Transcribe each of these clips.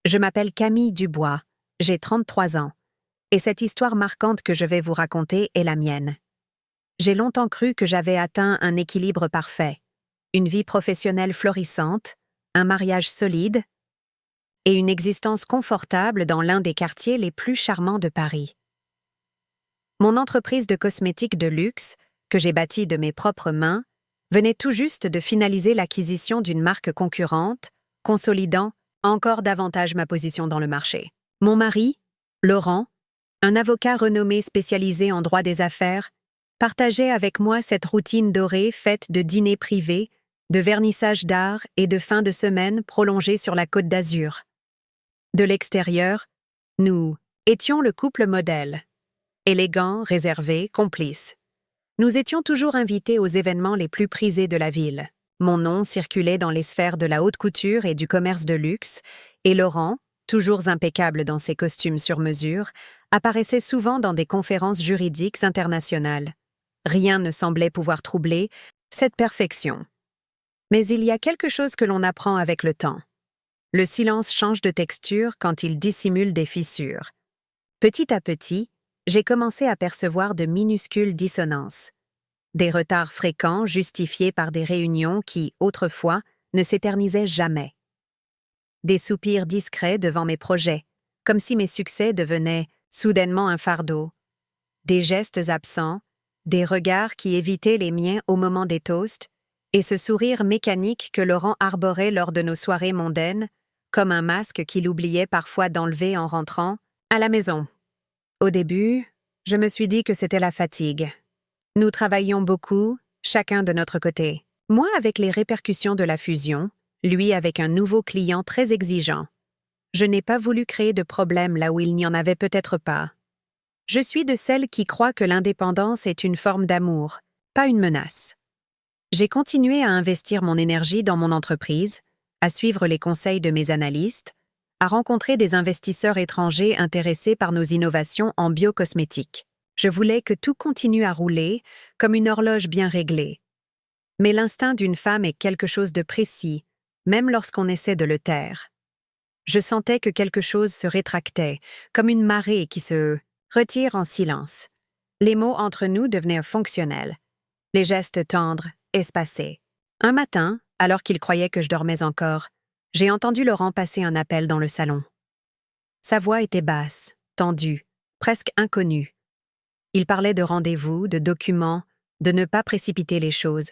Je m'appelle Camille Dubois, j'ai 33 ans, et cette histoire marquante que je vais vous raconter est la mienne. J'ai longtemps cru que j'avais atteint un équilibre parfait, une vie professionnelle florissante, un mariage solide et une existence confortable dans l'un des quartiers les plus charmants de Paris. Mon entreprise de cosmétiques de luxe, que j'ai bâtie de mes propres mains, venait tout juste de finaliser l'acquisition d'une marque concurrente, consolidant encore davantage ma position dans le marché. Mon mari, Laurent, un avocat renommé spécialisé en droit des affaires, partageait avec moi cette routine dorée faite de dîners privés, de vernissages d'art et de fins de semaine prolongées sur la Côte d'Azur. De l'extérieur, nous étions le couple modèle. Élégant, réservé, complice. Nous étions toujours invités aux événements les plus prisés de la ville. Mon nom circulait dans les sphères de la haute couture et du commerce de luxe, et Laurent, toujours impeccable dans ses costumes sur mesure, apparaissait souvent dans des conférences juridiques internationales. Rien ne semblait pouvoir troubler cette perfection. Mais il y a quelque chose que l'on apprend avec le temps. Le silence change de texture quand il dissimule des fissures. Petit à petit, j'ai commencé à percevoir de minuscules dissonances. Des retards fréquents justifiés par des réunions qui, autrefois, ne s'éternisaient jamais. Des soupirs discrets devant mes projets, comme si mes succès devenaient soudainement un fardeau. Des gestes absents, des regards qui évitaient les miens au moment des toasts, et ce sourire mécanique que Laurent arborait lors de nos soirées mondaines, comme un masque qu'il oubliait parfois d'enlever en rentrant à la maison. Au début, je me suis dit que c'était la fatigue. Nous travaillions beaucoup, chacun de notre côté. Moi avec les répercussions de la fusion, lui avec un nouveau client très exigeant. Je n'ai pas voulu créer de problème là où il n'y en avait peut-être pas. Je suis de celles qui croient que l'indépendance est une forme d'amour, pas une menace. J'ai continué à investir mon énergie dans mon entreprise, à suivre les conseils de mes analystes, à rencontrer des investisseurs étrangers intéressés par nos innovations en biocosmétiques. Je voulais que tout continue à rouler, comme une horloge bien réglée. Mais l'instinct d'une femme est quelque chose de précis, même lorsqu'on essaie de le taire. Je sentais que quelque chose se rétractait, comme une marée qui se retire en silence. Les mots entre nous devenaient fonctionnels, les gestes tendres, espacés. Un matin, alors qu'il croyait que je dormais encore, j'ai entendu Laurent passer un appel dans le salon. Sa voix était basse, tendue, presque inconnue. Il parlait de rendez-vous, de documents, de ne pas précipiter les choses.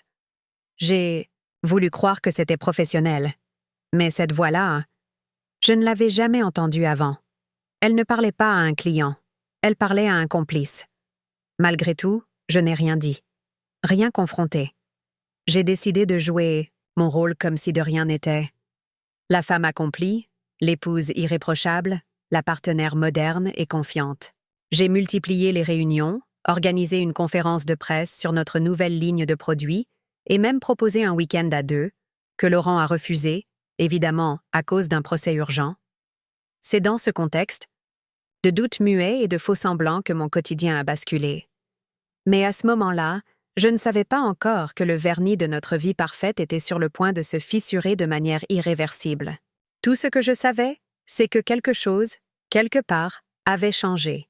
J'ai voulu croire que c'était professionnel. Mais cette voix-là, je ne l'avais jamais entendue avant. Elle ne parlait pas à un client, elle parlait à un complice. Malgré tout, je n'ai rien dit. Rien confronté. J'ai décidé de jouer mon rôle comme si de rien n'était. La femme accomplie, l'épouse irréprochable, la partenaire moderne et confiante. J'ai multiplié les réunions, organisé une conférence de presse sur notre nouvelle ligne de produits et même proposé un week-end à deux, que Laurent a refusé, évidemment à cause d'un procès urgent. C'est dans ce contexte, de doutes muets et de faux-semblants que mon quotidien a basculé. Mais à ce moment-là, je ne savais pas encore que le vernis de notre vie parfaite était sur le point de se fissurer de manière irréversible. Tout ce que je savais, c'est que quelque chose, quelque part, avait changé.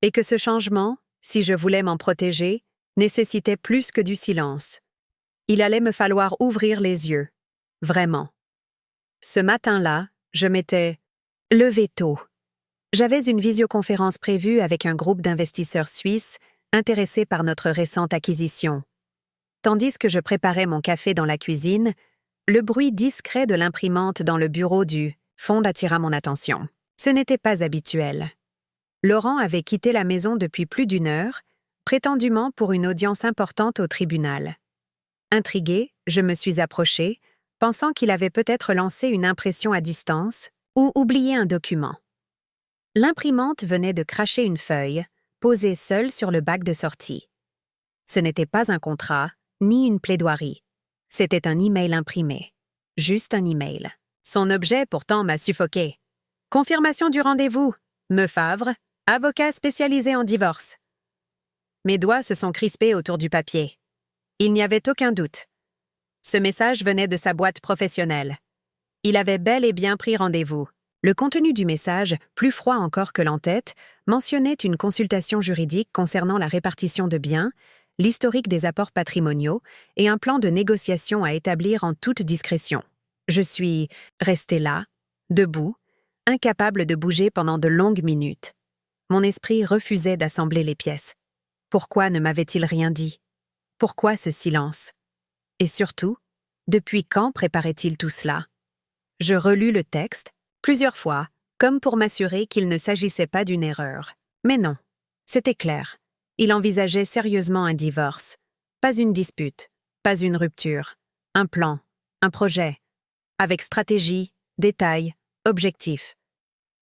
Et que ce changement, si je voulais m'en protéger, nécessitait plus que du silence. Il allait me falloir ouvrir les yeux. Vraiment. Ce matin-là, je m'étais levée tôt. J'avais une visioconférence prévue avec un groupe d'investisseurs suisses intéressés par notre récente acquisition. Tandis que je préparais mon café dans la cuisine, le bruit discret de l'imprimante dans le bureau du fond attira mon attention. Ce n'était pas habituel. Laurent avait quitté la maison depuis plus d'1 heure, prétendument pour une audience importante au tribunal. Intriguée, je me suis approchée, pensant qu'il avait peut-être lancé une impression à distance ou oublié un document. L'imprimante venait de cracher une feuille, posée seule sur le bac de sortie. Ce n'était pas un contrat, ni une plaidoirie. C'était un email imprimé. Juste un email. Son objet, pourtant, m'a suffoqué. Confirmation du rendez-vous. Meufavre, avocat spécialisé en divorce. Mes doigts se sont crispés autour du papier. Il n'y avait aucun doute. Ce message venait de sa boîte professionnelle. Il avait bel et bien pris rendez-vous. Le contenu du message, plus froid encore que l'entête, mentionnait une consultation juridique concernant la répartition de biens, l'historique des apports patrimoniaux et un plan de négociation à établir en toute discrétion. Je suis restée là, debout, incapable de bouger pendant de longues minutes. Mon esprit refusait d'assembler les pièces. Pourquoi ne m'avait-il rien dit? Pourquoi ce silence? Et surtout, depuis quand préparait-il tout cela? Je relus le texte, plusieurs fois, comme pour m'assurer qu'il ne s'agissait pas d'une erreur. Mais non, c'était clair. Il envisageait sérieusement un divorce. Pas une dispute, pas une rupture. Un plan, un projet, avec stratégie, détails, objectifs.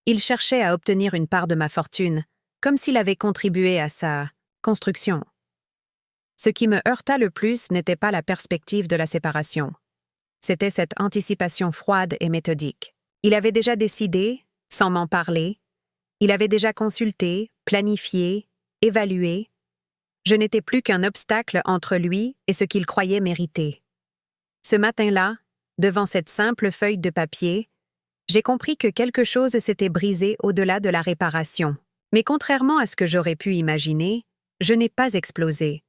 Il cherchait à obtenir une part de ma fortune, comme s'il avait contribué à sa construction. Ce qui me heurta le plus n'était pas la perspective de la séparation. C'était cette anticipation froide et méthodique. Il avait déjà décidé, sans m'en parler. Il avait déjà consulté, planifié, évalué. Je n'étais plus qu'un obstacle entre lui et ce qu'il croyait mériter. Ce matin-là, devant cette simple feuille de papier, j'ai compris que quelque chose s'était brisé au-delà de la réparation. Mais contrairement à ce que j'aurais pu imaginer, je n'ai pas explosé.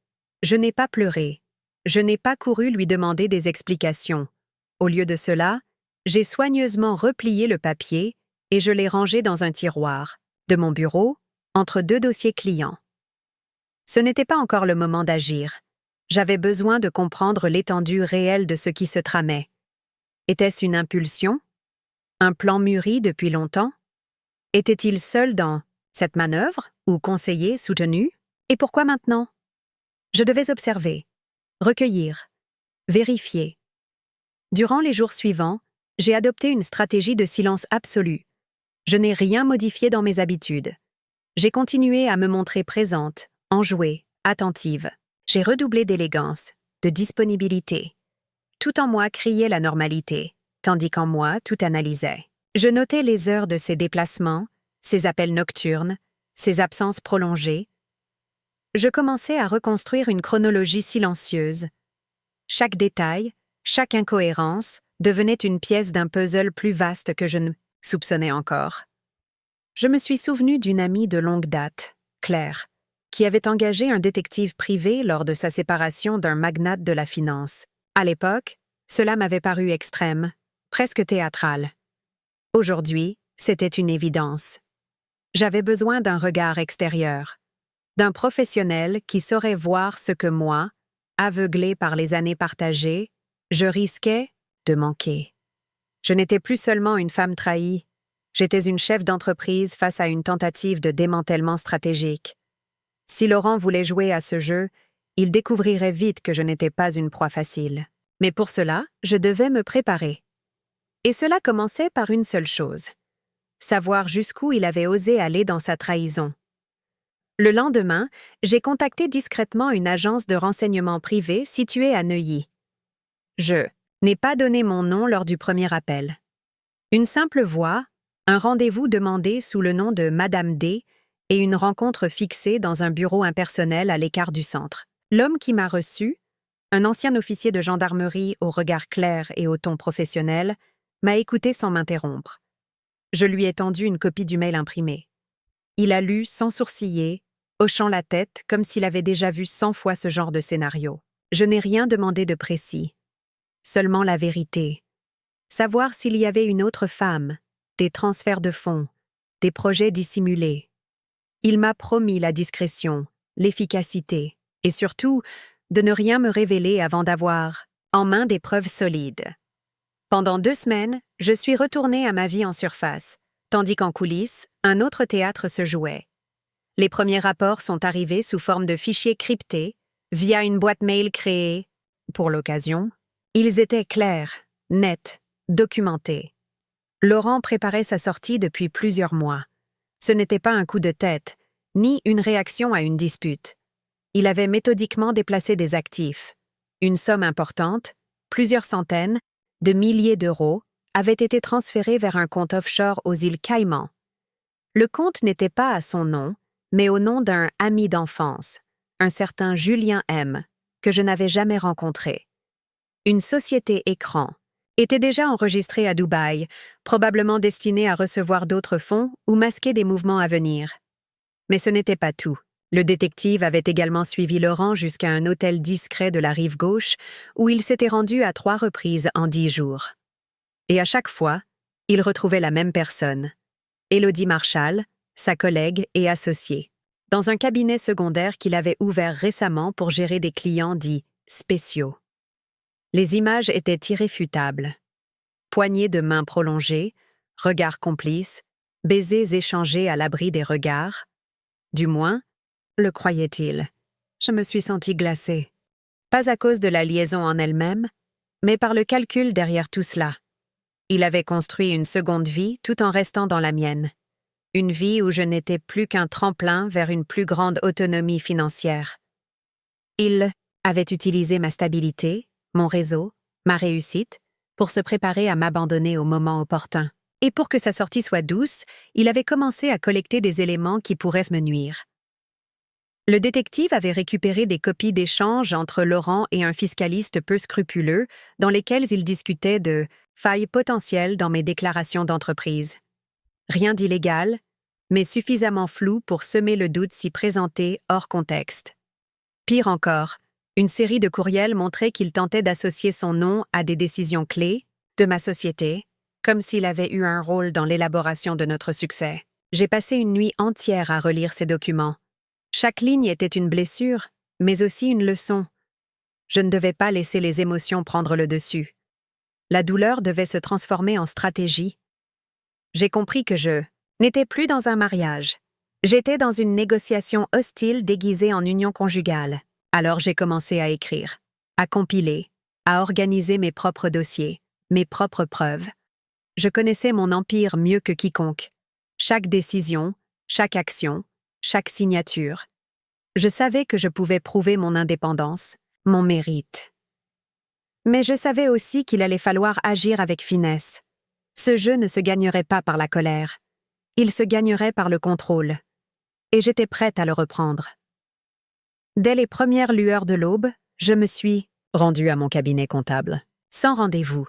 Je n'ai pas pleuré. Je n'ai pas couru lui demander des explications. Au lieu de cela, j'ai soigneusement replié le papier et je l'ai rangé dans un tiroir, de mon bureau, entre deux dossiers clients. Ce n'était pas encore le moment d'agir. J'avais besoin de comprendre l'étendue réelle de ce qui se tramait. Était-ce une impulsion? Un plan mûri depuis longtemps? Était-il seul dans cette manœuvre ou conseiller soutenu? Et pourquoi maintenant? Je devais observer, recueillir, vérifier. Durant les jours suivants, j'ai adopté une stratégie de silence absolu. Je n'ai rien modifié dans mes habitudes. J'ai continué à me montrer présente, enjouée, attentive. J'ai redoublé d'élégance, de disponibilité. Tout en moi criait la normalité, tandis qu'en moi tout analysait. Je notais les heures de ses déplacements, ses appels nocturnes, ses absences prolongées. Je commençais à reconstruire une chronologie silencieuse. Chaque détail, chaque incohérence devenait une pièce d'un puzzle plus vaste que je ne soupçonnais encore. Je me suis souvenu d'une amie de longue date, Claire, qui avait engagé un détective privé lors de sa séparation d'un magnate de la finance. À l'époque, cela m'avait paru extrême, presque théâtral. Aujourd'hui, c'était une évidence. J'avais besoin d'un regard extérieur, d'un professionnel qui saurait voir ce que moi, aveuglé par les années partagées, je risquais de manquer. Je n'étais plus seulement une femme trahie, j'étais une chef d'entreprise face à une tentative de démantèlement stratégique. Si Laurent voulait jouer à ce jeu, il découvrirait vite que je n'étais pas une proie facile. Mais pour cela, je devais me préparer. Et cela commençait par une seule chose: savoir jusqu'où il avait osé aller dans sa trahison. Le lendemain, j'ai contacté discrètement une agence de renseignement privé située à Neuilly. Je n'ai pas donné mon nom lors du premier appel. Une simple voix, un rendez-vous demandé sous le nom de Madame D et une rencontre fixée dans un bureau impersonnel à l'écart du centre. L'homme qui m'a reçu, un ancien officier de gendarmerie au regard clair et au ton professionnel, m'a écouté sans m'interrompre. Je lui ai tendu une copie du mail imprimé. Il a lu sans sourciller, hochant la tête comme s'il avait déjà vu 100 fois ce genre de scénario. Je n'ai rien demandé de précis. Seulement la vérité. Savoir s'il y avait une autre femme, des transferts de fonds, des projets dissimulés. Il m'a promis la discrétion, l'efficacité, et surtout, de ne rien me révéler avant d'avoir en main des preuves solides. Pendant 2 semaines, je suis retournée à ma vie en surface, tandis qu'en coulisses, un autre théâtre se jouait. Les premiers rapports sont arrivés sous forme de fichiers cryptés, via une boîte mail créée pour l'occasion. Ils étaient clairs, nets, documentés. Laurent préparait sa sortie depuis plusieurs mois. Ce n'était pas un coup de tête, ni une réaction à une dispute. Il avait méthodiquement déplacé des actifs. Une somme importante, plusieurs centaines, de milliers d'euros, avait été transférée vers un compte offshore aux îles Caïmans. Le compte n'était pas à son nom, mais au nom d'un ami d'enfance, un certain Julien M., que je n'avais jamais rencontré. Une société écran, était déjà enregistré à Dubaï, probablement destiné à recevoir d'autres fonds ou masquer des mouvements à venir. Mais ce n'était pas tout. Le détective avait également suivi Laurent jusqu'à un hôtel discret de la rive gauche où il s'était rendu à 3 reprises en 10 jours. Et à chaque fois, il retrouvait la même personne, Élodie Marchal, sa collègue et associée, dans un cabinet secondaire qu'il avait ouvert récemment pour gérer des clients dits « spéciaux ». Les images étaient irréfutables. Poignées de mains prolongées, regards complices, baisers échangés à l'abri des regards. Du moins, le croyait-il. Je me suis sentie glacée. Pas à cause de la liaison en elle-même, mais par le calcul derrière tout cela. Il avait construit une seconde vie tout en restant dans la mienne. Une vie où je n'étais plus qu'un tremplin vers une plus grande autonomie financière. Il avait utilisé ma stabilité, mon réseau, ma réussite, pour se préparer à m'abandonner au moment opportun. Et pour que sa sortie soit douce, il avait commencé à collecter des éléments qui pourraient me nuire. Le détective avait récupéré des copies d'échanges entre Laurent et un fiscaliste peu scrupuleux dans lesquels ils discutaient de failles potentielles dans mes déclarations d'entreprise. Rien d'illégal, mais suffisamment flou pour semer le doute s'y présenter hors contexte. Pire encore, une série de courriels montrait qu'il tentait d'associer son nom à des décisions clés de ma société, comme s'il avait eu un rôle dans l'élaboration de notre succès. J'ai passé une nuit entière à relire ces documents. Chaque ligne était une blessure, mais aussi une leçon. Je ne devais pas laisser les émotions prendre le dessus. La douleur devait se transformer en stratégie. J'ai compris que je n'étais plus dans un mariage. J'étais dans une négociation hostile déguisée en union conjugale. Alors j'ai commencé à écrire, à compiler, à organiser mes propres dossiers, mes propres preuves. Je connaissais mon empire mieux que quiconque. Chaque décision, chaque action, chaque signature. Je savais que je pouvais prouver mon indépendance, mon mérite. Mais je savais aussi qu'il allait falloir agir avec finesse. Ce jeu ne se gagnerait pas par la colère. Il se gagnerait par le contrôle. Et j'étais prête à le reprendre. Dès les premières lueurs de l'aube, je me suis rendue à mon cabinet comptable, sans rendez-vous.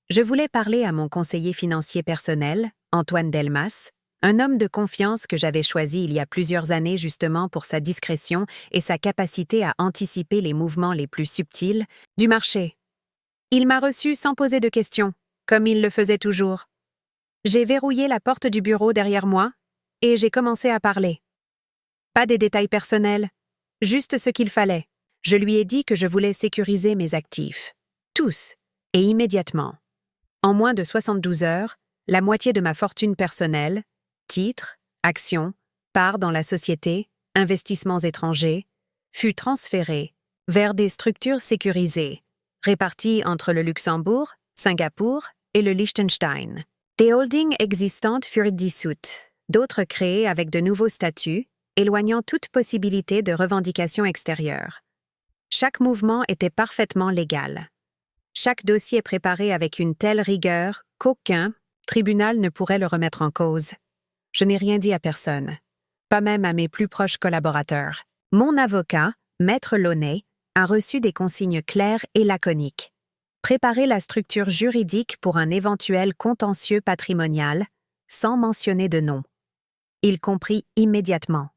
Je voulais parler à mon conseiller financier personnel, Antoine Delmas, un homme de confiance que j'avais choisi il y a plusieurs années justement pour sa discrétion et sa capacité à anticiper les mouvements les plus subtils du marché. Il m'a reçu sans poser de questions, comme il le faisait toujours. J'ai verrouillé la porte du bureau derrière moi et j'ai commencé à parler. Pas des détails personnels, juste ce qu'il fallait. Je lui ai dit que je voulais sécuriser mes actifs. Tous, et immédiatement. En moins de 72 heures, la moitié de ma fortune personnelle, titres, actions, parts dans la société, investissements étrangers, fut transférée vers des structures sécurisées, réparties entre le Luxembourg, Singapour et le Liechtenstein. Des holdings existantes furent dissoutes, d'autres créées avec de nouveaux statuts, éloignant toute possibilité de revendication extérieure. Chaque mouvement était parfaitement légal. Chaque dossier préparé avec une telle rigueur qu'aucun tribunal ne pourrait le remettre en cause. Je n'ai rien dit à personne, pas même à mes plus proches collaborateurs. Mon avocat, Maître Launay, a reçu des consignes claires et laconiques. Préparer la structure juridique pour un éventuel contentieux patrimonial, sans mentionner de nom. Il comprit immédiatement.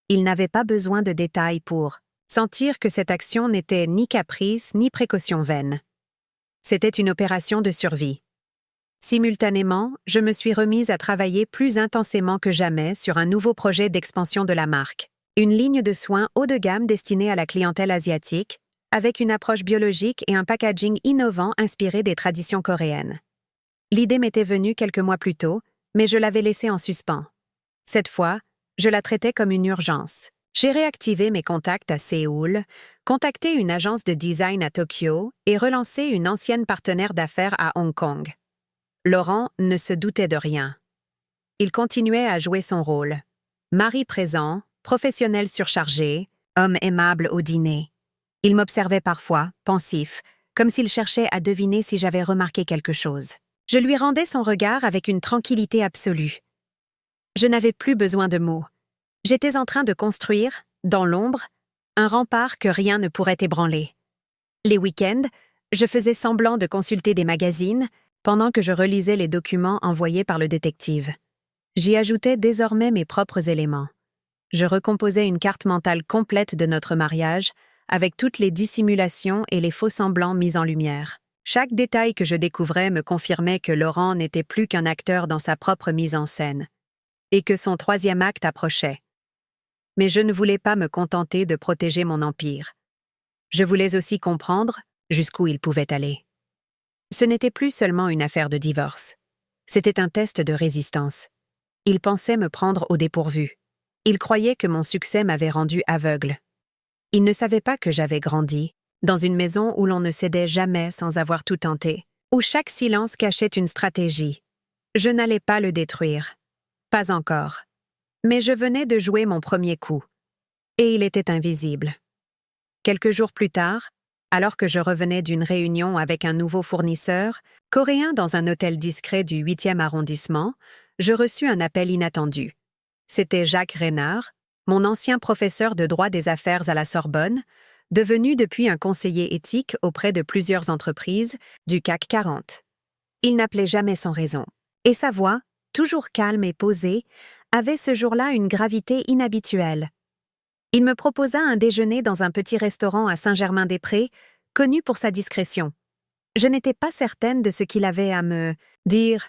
Il n'avait pas besoin de détails pour sentir que cette action n'était ni caprice ni précaution vaine. C'était une opération de survie. Simultanément, je me suis remise à travailler plus intensément que jamais sur un nouveau projet d'expansion de la marque. Une ligne de soins haut de gamme destinée à la clientèle asiatique, avec une approche biologique et un packaging innovant inspiré des traditions coréennes. L'idée m'était venue quelques mois plus tôt, mais je l'avais laissée en suspens. Cette fois, je la traitais comme une urgence. J'ai réactivé mes contacts à Séoul, contacté une agence de design à Tokyo et relancé une ancienne partenaire d'affaires à Hong Kong. Laurent ne se doutait de rien. Il continuait à jouer son rôle. Mari présent, professionnel surchargé, homme aimable au dîner. Il m'observait parfois, pensif, comme s'il cherchait à deviner si j'avais remarqué quelque chose. Je lui rendais son regard avec une tranquillité absolue. Je n'avais plus besoin de mots. J'étais en train de construire, dans l'ombre, un rempart que rien ne pourrait ébranler. Les week-ends, Je faisais semblant de consulter des magazines pendant que je relisais les documents envoyés par le détective. J'y ajoutais désormais mes propres éléments. Je recomposais une carte mentale complète de notre mariage, avec toutes les dissimulations et les faux-semblants mis en lumière. Chaque détail que je découvrais me confirmait que Laurent n'était plus qu'un acteur dans sa propre mise en scène, et que son troisième acte approchait. Mais je ne voulais pas me contenter de protéger mon empire. Je voulais aussi comprendre jusqu'où il pouvait aller. Ce n'était plus seulement une affaire de divorce. C'était un test de résistance. Il pensait me prendre au dépourvu. Il croyait que mon succès m'avait rendu aveugle. Il ne savait pas que j'avais grandi, dans une maison où l'on ne cédait jamais sans avoir tout tenté, où chaque silence cachait une stratégie. Je n'allais pas le détruire. Pas encore. Mais je venais de jouer mon premier coup. Et il était invisible. Quelques jours plus tard, alors que je revenais d'une réunion avec un nouveau fournisseur, coréen dans un hôtel discret du 8e arrondissement, je reçus un appel inattendu. C'était Jacques Reynard, mon ancien professeur de droit des affaires à la Sorbonne, devenu depuis un conseiller éthique auprès de plusieurs entreprises du CAC 40. Il n'appelait jamais sans raison. Et sa voix, toujours calme et posée, avait ce jour-là une gravité inhabituelle. Il me proposa un déjeuner dans un petit restaurant à Saint-Germain-des-Prés, connu pour sa discrétion. Je n'étais pas certaine de ce qu'il avait à me dire,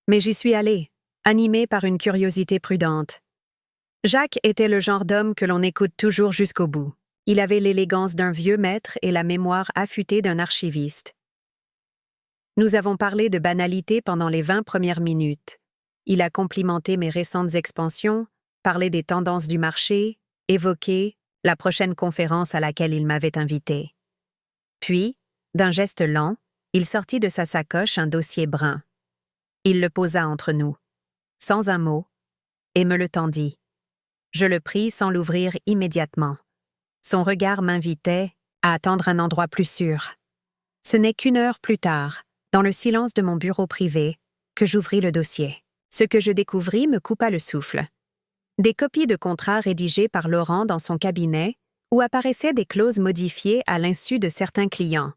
mais j'y suis allée, animée par une curiosité prudente. Jacques était le genre d'homme que l'on écoute toujours jusqu'au bout. Il avait l'élégance d'un vieux maître et la mémoire affûtée d'un archiviste. Nous avons parlé de banalité pendant les 20 premières minutes. Il a complimenté mes récentes expansions, parlé des tendances du marché, évoqué la prochaine conférence à laquelle il m'avait invité. Puis, d'un geste lent, il sortit de sa sacoche un dossier brun. Il le posa entre nous, sans un mot, et me le tendit. Je le pris sans l'ouvrir immédiatement. Son regard m'invitait à attendre un endroit plus sûr. Ce n'est qu'une heure plus tard, dans le silence de mon bureau privé, que j'ouvris le dossier. Ce que je découvris me coupa le souffle. Des copies de contrats rédigés par Laurent dans son cabinet, où apparaissaient des clauses modifiées à l'insu de certains clients.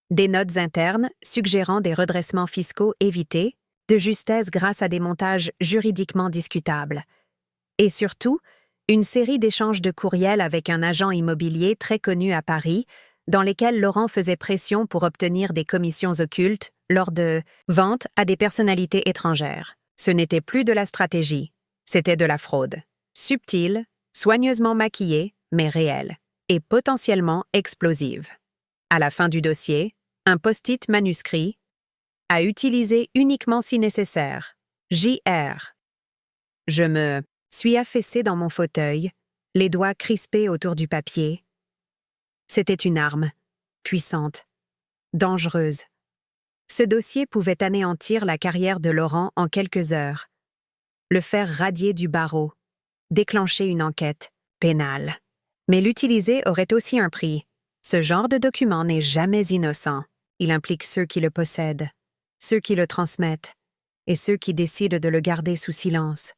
Des notes internes suggérant des redressements fiscaux évités, de justesse grâce à des montages juridiquement discutables. Et surtout, une série d'échanges de courriels avec un agent immobilier très connu à Paris, dans lesquels Laurent faisait pression pour obtenir des commissions occultes lors de ventes à des personnalités étrangères. Ce n'était plus de la stratégie, c'était de la fraude. Subtile, soigneusement maquillée, mais réelle, et potentiellement explosive. À la fin du dossier, un post-it manuscrit, à utiliser uniquement si nécessaire, JR. Je me suis affaissée dans mon fauteuil, les doigts crispés autour du papier. C'était une arme, puissante, dangereuse. Ce dossier pouvait anéantir la carrière de Laurent en quelques heures, le faire radier du barreau, déclencher une enquête pénale. Mais l'utiliser aurait aussi un prix. Ce genre de document n'est jamais innocent. Il implique ceux qui le possèdent, ceux qui le transmettent, et ceux qui décident de le garder sous silence.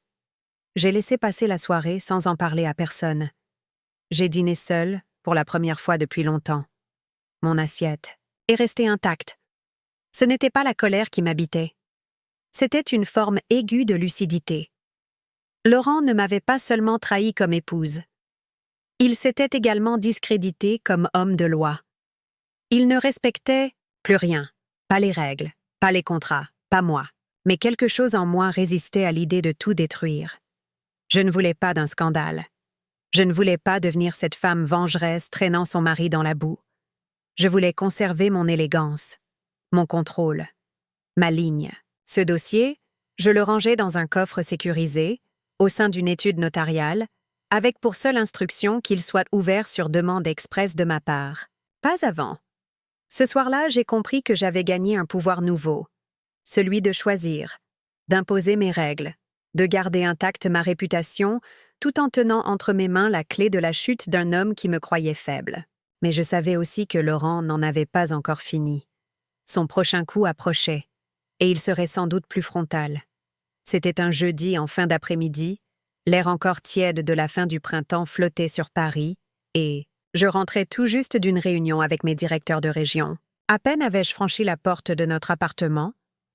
J'ai laissé passer la soirée sans en parler à personne. J'ai dîné seule, pour la première fois depuis longtemps. Mon assiette est restée intacte. Ce n'était pas la colère qui m'habitait. C'était une forme aiguë de lucidité. Laurent ne m'avait pas seulement trahi comme épouse. Il s'était également discrédité comme homme de loi. Il ne respectait plus rien, pas les règles, pas les contrats, pas moi, mais quelque chose en moi résistait à l'idée de tout détruire. Je ne voulais pas d'un scandale. Je ne voulais pas devenir cette femme vengeresse traînant son mari dans la boue. Je voulais conserver mon élégance, mon contrôle, ma ligne. Ce dossier, je le rangeais dans un coffre sécurisé, au sein d'une étude notariale, avec pour seule instruction qu'il soit ouvert sur demande expresse de ma part. Pas avant. Ce soir-là, j'ai compris que j'avais gagné un pouvoir nouveau, celui de choisir, d'imposer mes règles, de garder intacte ma réputation, tout en tenant entre mes mains la clé de la chute d'un homme qui me croyait faible. Mais je savais aussi que Laurent n'en avait pas encore fini. Son prochain coup approchait, et il serait sans doute plus frontal. C'était un jeudi en fin d'après-midi, l'air encore tiède de la fin du printemps flottait sur Paris, et je rentrais tout juste d'une réunion avec mes directeurs de région. À peine avais-je franchi la porte de notre appartement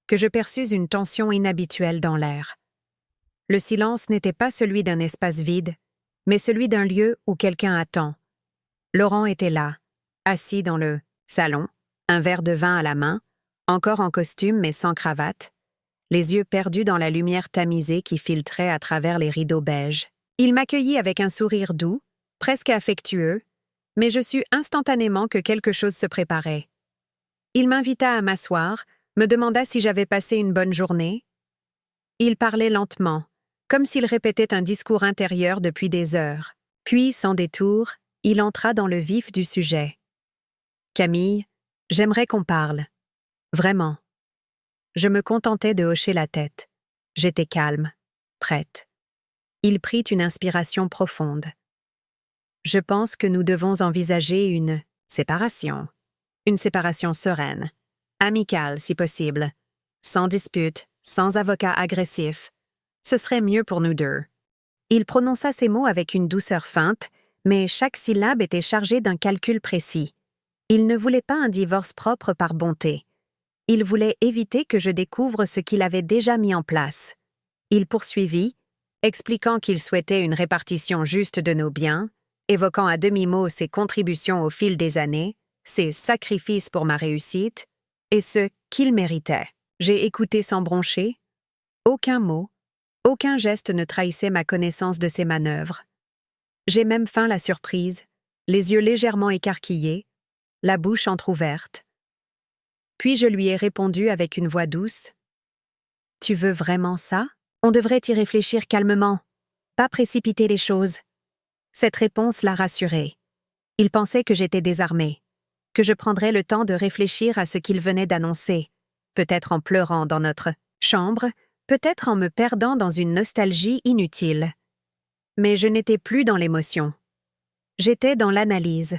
que je perçus une tension inhabituelle dans l'air. Le silence n'était pas celui d'un espace vide, mais celui d'un lieu où quelqu'un attend. Laurent était là, assis dans le salon, un verre de vin à la main, encore en costume mais sans cravate, les yeux perdus dans la lumière tamisée qui filtrait à travers les rideaux beiges. Il m'accueillit avec un sourire doux, presque affectueux, mais je sus instantanément que quelque chose se préparait. Il m'invita à m'asseoir, me demanda si j'avais passé une bonne journée. Il parlait lentement, comme s'il répétait un discours intérieur depuis des heures. Puis, sans détour, il entra dans le vif du sujet. « Camille, j'aimerais qu'on parle. Vraiment. » Je me contentais de hocher la tête. J'étais calme, prête. Il prit une inspiration profonde. « Je pense que nous devons envisager une séparation. Une séparation sereine, amicale si possible, sans dispute, sans avocat agressif. Ce serait mieux pour nous deux. » Il prononça ces mots avec une douceur feinte, mais chaque syllabe était chargée d'un calcul précis. Il ne voulait pas un divorce propre par bonté. Il voulait éviter que je découvre ce qu'il avait déjà mis en place. Il poursuivit, expliquant qu'il souhaitait une répartition juste de nos biens, évoquant à demi-mot ses contributions au fil des années, ses sacrifices pour ma réussite, et ce qu'il méritait. J'ai écouté sans broncher. Aucun mot, aucun geste ne trahissait ma connaissance de ses manœuvres. J'ai même feint la surprise, les yeux légèrement écarquillés, la bouche entr'ouverte. Puis je lui ai répondu avec une voix douce. « Tu veux vraiment ça? On devrait y réfléchir calmement, pas précipiter les choses. » Cette réponse l'a rassuré. Il pensait que j'étais désarmée, que je prendrais le temps de réfléchir à ce qu'il venait d'annoncer, peut-être en pleurant dans notre chambre, peut-être en me perdant dans une nostalgie inutile. Mais je n'étais plus dans l'émotion. J'étais dans l'analyse.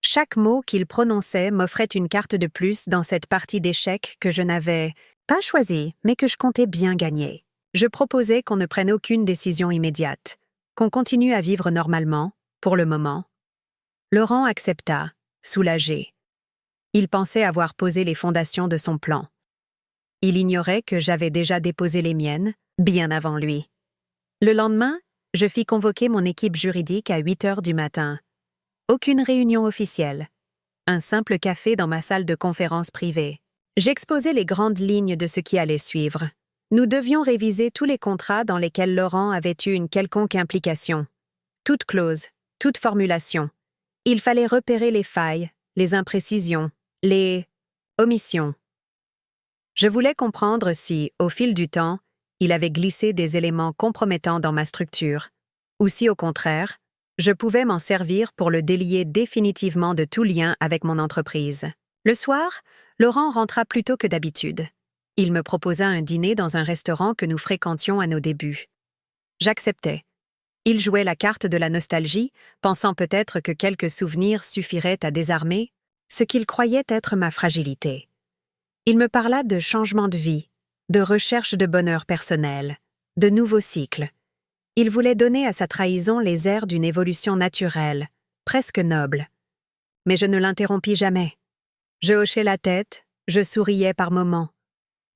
Chaque mot qu'il prononçait m'offrait une carte de plus dans cette partie d'échecs que je n'avais pas choisie, mais que je comptais bien gagner. Je proposais qu'on ne prenne aucune décision immédiate, qu'on continue à vivre normalement, pour le moment. Laurent accepta, soulagé. Il pensait avoir posé les fondations de son plan. Il ignorait que j'avais déjà déposé les miennes, bien avant lui. Le lendemain, je fis convoquer mon équipe juridique à 8 heures du matin. Aucune réunion officielle. Un simple café dans ma salle de conférence privée. J'exposai les grandes lignes de ce qui allait suivre. Nous devions réviser tous les contrats dans lesquels Laurent avait eu une quelconque implication. Toute clause, toute formulation. Il fallait repérer les failles, les imprécisions, les omissions. Je voulais comprendre si, au fil du temps, il avait glissé des éléments compromettants dans ma structure, ou si, au contraire, je pouvais m'en servir pour le délier définitivement de tout lien avec mon entreprise. Le soir, Laurent rentra plus tôt que d'habitude. Il me proposa un dîner dans un restaurant que nous fréquentions à nos débuts. J'acceptais. Il jouait la carte de la nostalgie, pensant peut-être que quelques souvenirs suffiraient à désarmer ce qu'il croyait être ma fragilité. Il me parla de changement de vie, de recherche de bonheur personnel, de nouveaux cycles. Il voulait donner à sa trahison les airs d'une évolution naturelle, presque noble. Mais je ne l'interrompis jamais. Je hochais la tête, je souriais par moments.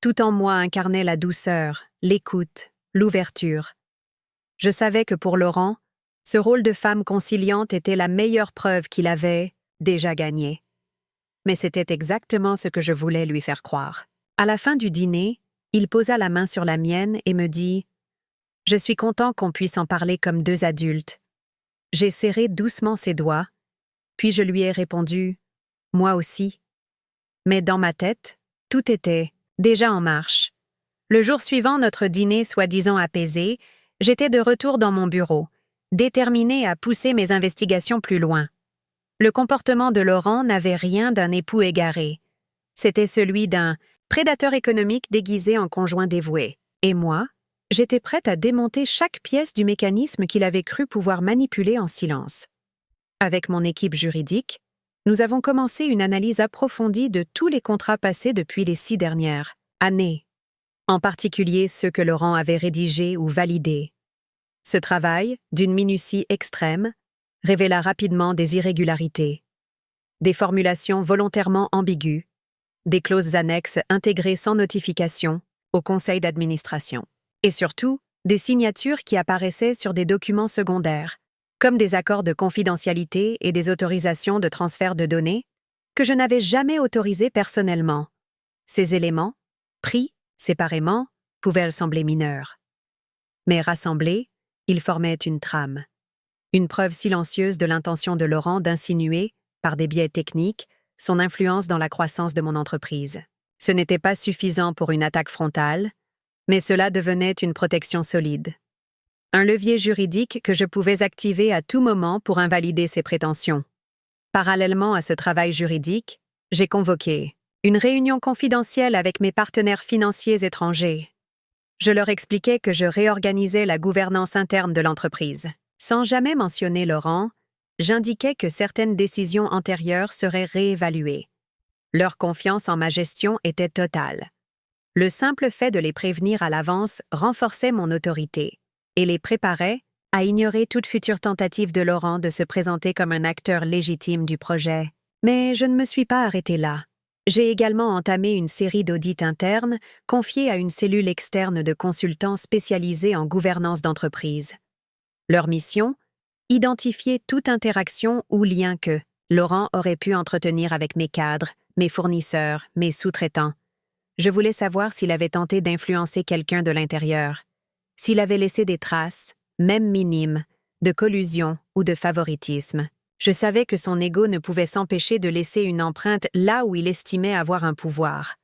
Tout en moi incarnait la douceur, l'écoute, l'ouverture. Je savais que pour Laurent, ce rôle de femme conciliante était la meilleure preuve qu'il avait déjà gagnée. Mais c'était exactement ce que je voulais lui faire croire. À la fin du dîner, il posa la main sur la mienne et me dit « Je suis content qu'on puisse en parler comme deux adultes. » J'ai serré doucement ses doigts, puis je lui ai répondu « Moi aussi. » Mais dans ma tête, tout était déjà en marche. Le jour suivant notre dîner soi-disant apaisé, j'étais de retour dans mon bureau, déterminée à pousser mes investigations plus loin. Le comportement de Laurent n'avait rien d'un époux égaré. C'était celui d'un prédateur économique déguisé en conjoint dévoué. Et moi, j'étais prête à démonter chaque pièce du mécanisme qu'il avait cru pouvoir manipuler en silence. Avec mon équipe juridique, nous avons commencé une analyse approfondie de tous les contrats passés depuis les 6 dernières années, en particulier ceux que Laurent avait rédigés ou validés. Ce travail, d'une minutie extrême, révéla rapidement des irrégularités. des formulations volontairement ambiguës, des clauses annexes intégrées sans notification au conseil d'administration. Et surtout, des signatures qui apparaissaient sur des documents secondaires, comme des accords de confidentialité et des autorisations de transfert de données, que je n'avais jamais autorisées personnellement. Ces éléments, pris séparément, pouvaient sembler mineurs. Mais rassemblés, ils formaient une trame. Une preuve silencieuse de l'intention de Laurent d'insinuer, par des biais techniques, son influence dans la croissance de mon entreprise. Ce n'était pas suffisant pour une attaque frontale, mais cela devenait une protection solide. Un levier juridique que je pouvais activer à tout moment pour invalider ses prétentions. Parallèlement à ce travail juridique, j'ai convoqué une réunion confidentielle avec mes partenaires financiers étrangers. Je leur expliquais que je réorganisais la gouvernance interne de l'entreprise. Sans jamais mentionner Laurent, j'indiquais que certaines décisions antérieures seraient réévaluées. Leur confiance en ma gestion était totale. Le simple fait de les prévenir à l'avance renforçait mon autorité et les préparait à ignorer toute future tentative de Laurent de se présenter comme un acteur légitime du projet. Mais je ne me suis pas arrêtée là. J'ai également entamé une série d'audits internes confiés à une cellule externe de consultants spécialisés en gouvernance d'entreprise. Leur mission ? Identifier toute interaction ou lien que Laurent aurait pu entretenir avec mes cadres, mes fournisseurs, mes sous-traitants. Je voulais savoir s'il avait tenté d'influencer quelqu'un de l'intérieur, s'il avait laissé des traces, même minimes, de collusion ou de favoritisme. Je savais que son ego ne pouvait s'empêcher de laisser une empreinte là où il estimait avoir un pouvoir.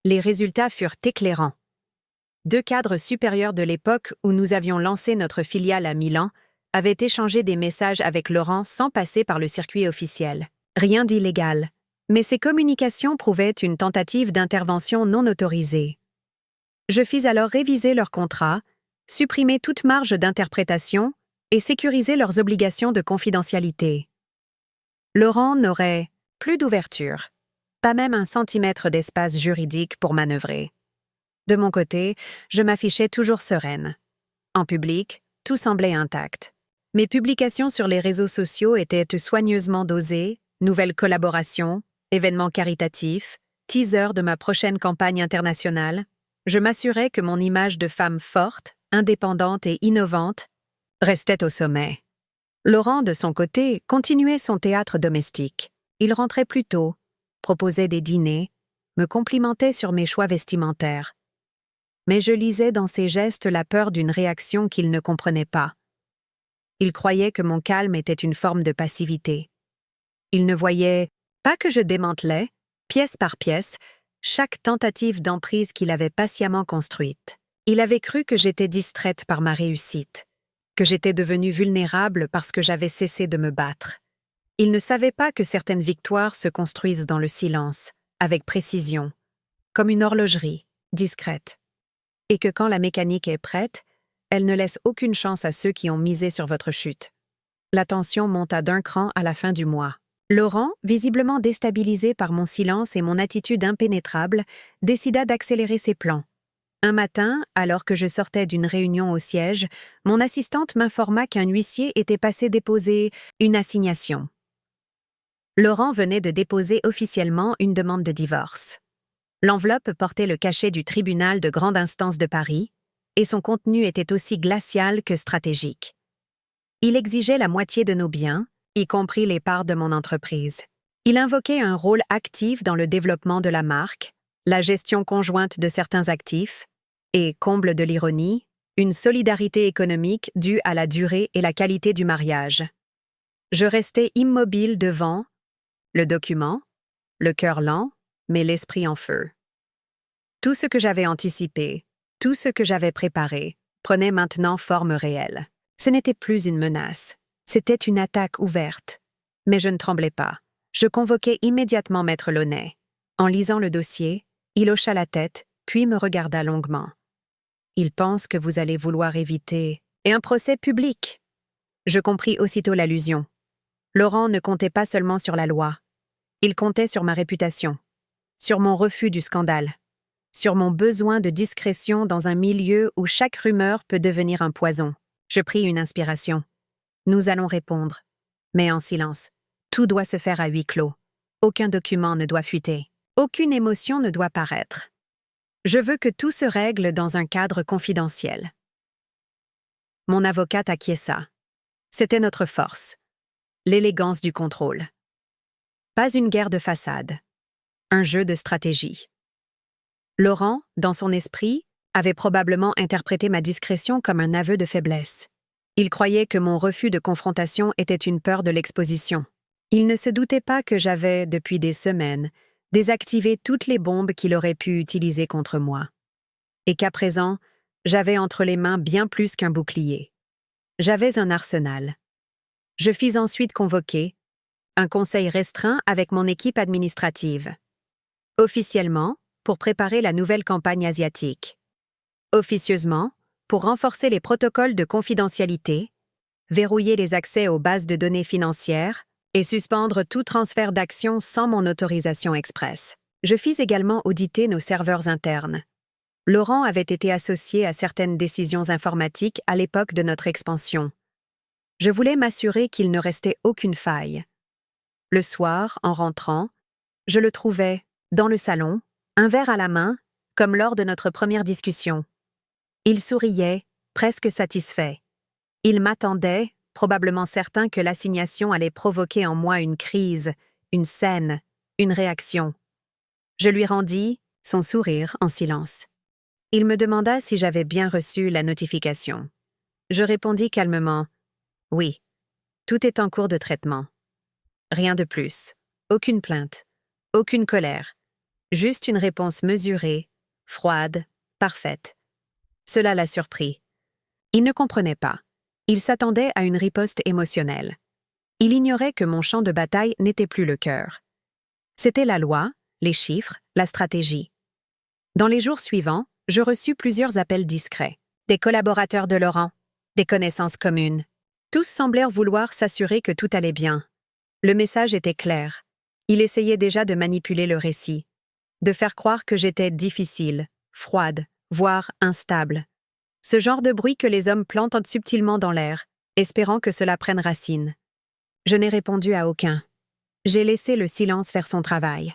Les résultats furent éclairants. 2 cadres supérieurs de l'époque où nous avions lancé notre filiale à Milan avaient échangé des messages avec Laurent sans passer par le circuit officiel. Rien d'illégal, mais ces communications prouvaient une tentative d'intervention non autorisée. Je fis alors réviser leur contrat, supprimer toute marge d'interprétation et sécuriser leurs obligations de confidentialité. Laurent n'aurait plus d'ouverture, pas même un centimètre d'espace juridique pour manœuvrer. De mon côté, je m'affichais toujours sereine. En public, tout semblait intact. Mes publications sur les réseaux sociaux étaient soigneusement dosées, nouvelles collaborations, événements caritatifs, teasers de ma prochaine campagne internationale. Je m'assurais que mon image de femme forte, indépendante et innovante restait au sommet. Laurent, de son côté, continuait son théâtre domestique. Il rentrait plus tôt, proposait des dîners, me complimentait sur mes choix vestimentaires. Mais je lisais dans ses gestes la peur d'une réaction qu'il ne comprenait pas. Il croyait que mon calme était une forme de passivité. Il ne voyait pas que je démantelais, pièce par pièce, chaque tentative d'emprise qu'il avait patiemment construite. Il avait cru que j'étais distraite par ma réussite, que j'étais devenue vulnérable parce que j'avais cessé de me battre. Il ne savait pas que certaines victoires se construisent dans le silence, avec précision, comme une horlogerie, discrète, et que quand la mécanique est prête, elle ne laisse aucune chance à ceux qui ont misé sur votre chute. La tension monta d'un cran à la fin du mois. Laurent, visiblement déstabilisé par mon silence et mon attitude impénétrable, décida d'accélérer ses plans. Un matin, alors que je sortais d'une réunion au siège, mon assistante m'informa qu'un huissier était passé déposer une assignation. Laurent venait de déposer officiellement une demande de divorce. L'enveloppe portait le cachet du tribunal de grande instance de Paris, et son contenu était aussi glacial que stratégique. Il exigeait la moitié de nos biens, y compris les parts de mon entreprise. Il invoquait un rôle actif dans le développement de la marque, la gestion conjointe de certains actifs, et, comble de l'ironie, une solidarité économique due à la durée et la qualité du mariage. Je restais immobile devant le document, le cœur lent, mais l'esprit en feu. Tout ce que j'avais anticipé, tout ce que j'avais préparé, prenait maintenant forme réelle. Ce n'était plus une menace, c'était une attaque ouverte. Mais je ne tremblais pas. Je convoquai immédiatement Maître Launay. En lisant le dossier, il hocha la tête, puis me regarda longuement. « Il pense que vous allez vouloir éviter un procès public. » Je compris aussitôt l'allusion. Laurent ne comptait pas seulement sur la loi. Il comptait sur ma réputation, sur mon refus du scandale, sur mon besoin de discrétion dans un milieu où chaque rumeur peut devenir un poison. Je pris une inspiration. Nous allons répondre, mais en silence. Tout doit se faire à huis clos. Aucun document ne doit fuiter. Aucune émotion ne doit paraître. Je veux que tout se règle dans un cadre confidentiel. Mon avocate acquiesça. C'était notre force. L'élégance du contrôle. Pas une guerre de façade. Un jeu de stratégie. Laurent, dans son esprit, avait probablement interprété ma discrétion comme un aveu de faiblesse. Il croyait que mon refus de confrontation était une peur de l'exposition. Il ne se doutait pas que j'avais, depuis des semaines, désactivé toutes les bombes qu'il aurait pu utiliser contre moi. Et qu'à présent, j'avais entre les mains bien plus qu'un bouclier. J'avais un arsenal. Je fis ensuite convoquer un conseil restreint avec mon équipe administrative. Officiellement, pour préparer la nouvelle campagne asiatique. Officieusement, pour renforcer les protocoles de confidentialité, verrouiller les accès aux bases de données financières et suspendre tout transfert d'actions sans mon autorisation expresse. Je fis également auditer nos serveurs internes. Laurent avait été associé à certaines décisions informatiques à l'époque de notre expansion. Je voulais m'assurer qu'il ne restait aucune faille. Le soir, en rentrant, je le trouvais, dans le salon, un verre à la main, comme lors de notre première discussion. Il souriait, presque satisfait. Il m'attendait, probablement certain que l'assignation allait provoquer en moi une crise, une scène, une réaction. Je lui rendis son sourire en silence. Il me demanda si j'avais bien reçu la notification. Je répondis calmement « Oui, tout est en cours de traitement. » Rien de plus, aucune plainte, aucune colère, juste une réponse mesurée, froide, parfaite. Cela l'a surpris. Il ne comprenait pas. Il s'attendait à une riposte émotionnelle. Il ignorait que mon champ de bataille n'était plus le cœur. C'était la loi, les chiffres, la stratégie. Dans les jours suivants, je reçus plusieurs appels discrets. Des collaborateurs de Laurent, des connaissances communes. Tous semblèrent vouloir s'assurer que tout allait bien. Le message était clair. Il essayait déjà de manipuler le récit, de faire croire que j'étais difficile, froide, voire instable. Ce genre de bruit que les hommes plantent subtilement dans l'air, espérant que cela prenne racine. Je n'ai répondu à aucun. J'ai laissé le silence faire son travail.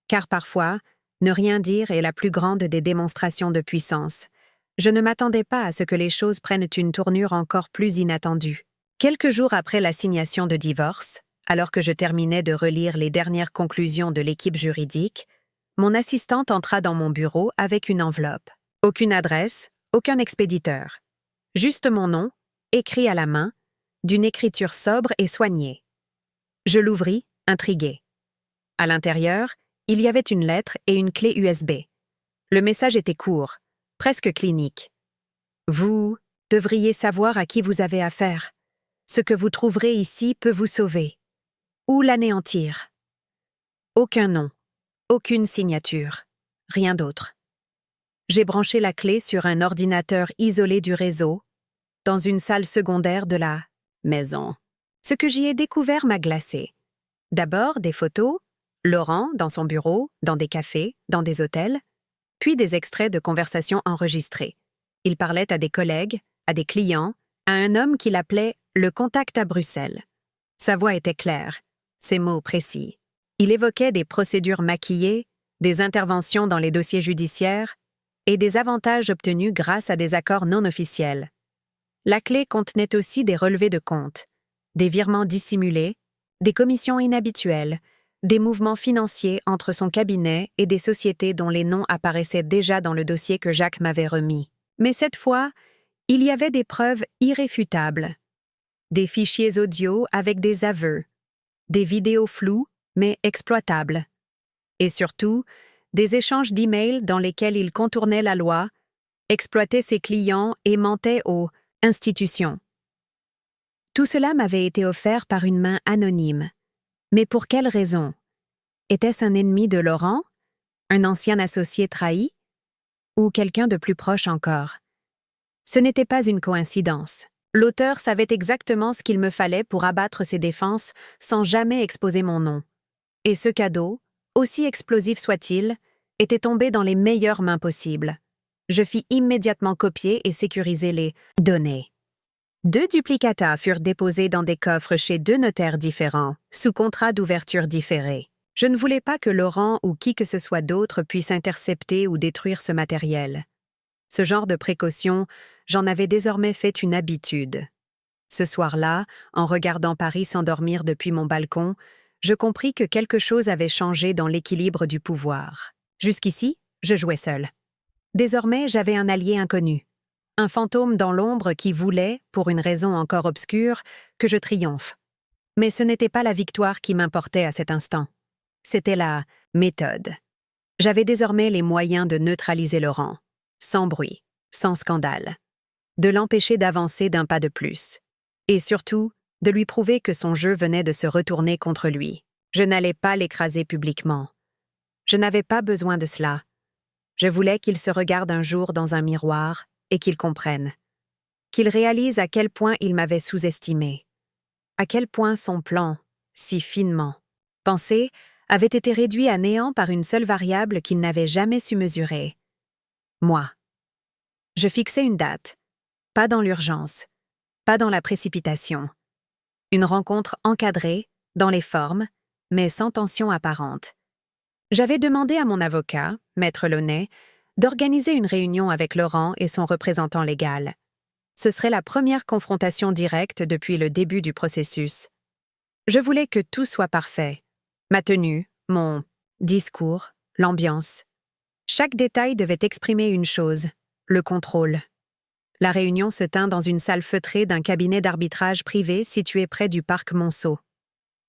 Car parfois, ne rien dire est la plus grande des démonstrations de puissance. Je ne m'attendais pas à ce que les choses prennent une tournure encore plus inattendue. Quelques jours après l'assignation de divorce, alors que je terminais de relire les dernières conclusions de l'équipe juridique, mon assistante entra dans mon bureau avec une enveloppe. Aucune adresse, aucun expéditeur. Juste mon nom, écrit à la main, d'une écriture sobre et soignée. Je l'ouvris, intrigué. À l'intérieur, il y avait une lettre et une clé USB. Le message était court, presque clinique. Vous devriez savoir à qui vous avez affaire. Ce que vous trouverez ici peut vous sauver. Ou l'anéantir. Aucun nom, aucune signature, rien d'autre. J'ai branché la clé sur un ordinateur isolé du réseau, dans une salle secondaire de la maison. Ce que j'y ai découvert m'a glacé. D'abord des photos, Laurent dans son bureau, dans des cafés, dans des hôtels, puis des extraits de conversations enregistrées. Il parlait à des collègues, à des clients, à un homme qu'il appelait « le contact à Bruxelles ». Sa voix était claire, ses mots précis. Il évoquait des procédures maquillées, des interventions dans les dossiers judiciaires et des avantages obtenus grâce à des accords non officiels. La clé contenait aussi des relevés de comptes, des virements dissimulés, des commissions inhabituelles, des mouvements financiers entre son cabinet et des sociétés dont les noms apparaissaient déjà dans le dossier que Jacques m'avait remis. Mais cette fois, il y avait des preuves irréfutables. Des fichiers audio avec des aveux, des vidéos floues mais exploitables. Et surtout, des échanges d'emails dans lesquels il contournait la loi, exploitait ses clients et mentait aux institutions. Tout cela m'avait été offert par une main anonyme. Mais pour quelle raison? Était-ce un ennemi de Laurent? Un ancien associé trahi? Ou quelqu'un de plus proche encore? Ce n'était pas une coïncidence. L'auteur savait exactement ce qu'il me fallait pour abattre ses défenses sans jamais exposer mon nom. Et ce cadeau, aussi explosif soit-il, était tombé dans les meilleures mains possibles. Je fis immédiatement copier et sécuriser les données. 2 duplicata furent déposés dans des coffres chez 2 notaires différents, sous contrat d'ouverture différé. Je ne voulais pas que Laurent ou qui que ce soit d'autre puisse intercepter ou détruire ce matériel. Ce genre de précaution, j'en avais désormais fait une habitude. Ce soir-là, en regardant Paris s'endormir depuis mon balcon, je compris que quelque chose avait changé dans l'équilibre du pouvoir. Jusqu'ici, je jouais seul. Désormais, j'avais un allié inconnu. Un fantôme dans l'ombre qui voulait, pour une raison encore obscure, que je triomphe. Mais ce n'était pas la victoire qui m'importait à cet instant. C'était la méthode. J'avais désormais les moyens de neutraliser Laurent, sans bruit, sans scandale, de l'empêcher d'avancer d'un pas de plus. Et surtout, de lui prouver que son jeu venait de se retourner contre lui. Je n'allais pas l'écraser publiquement. Je n'avais pas besoin de cela. Je voulais qu'il se regarde un jour dans un miroir et qu'il comprenne. Qu'il réalise à quel point il m'avait sous-estimé. À quel point son plan, si finement pensé, avait été réduit à néant par une seule variable qu'il n'avait jamais su mesurer. Moi. Je fixais une date. Pas dans l'urgence. Pas dans la précipitation. Une rencontre encadrée, dans les formes, mais sans tension apparente. J'avais demandé à mon avocat, Maître Launay, d'organiser une réunion avec Laurent et son représentant légal. Ce serait la première confrontation directe depuis le début du processus. Je voulais que tout soit parfait. Ma tenue, mon discours, l'ambiance. Chaque détail devait exprimer une chose, le contrôle. La réunion se tint dans une salle feutrée d'un cabinet d'arbitrage privé situé près du parc Monceau.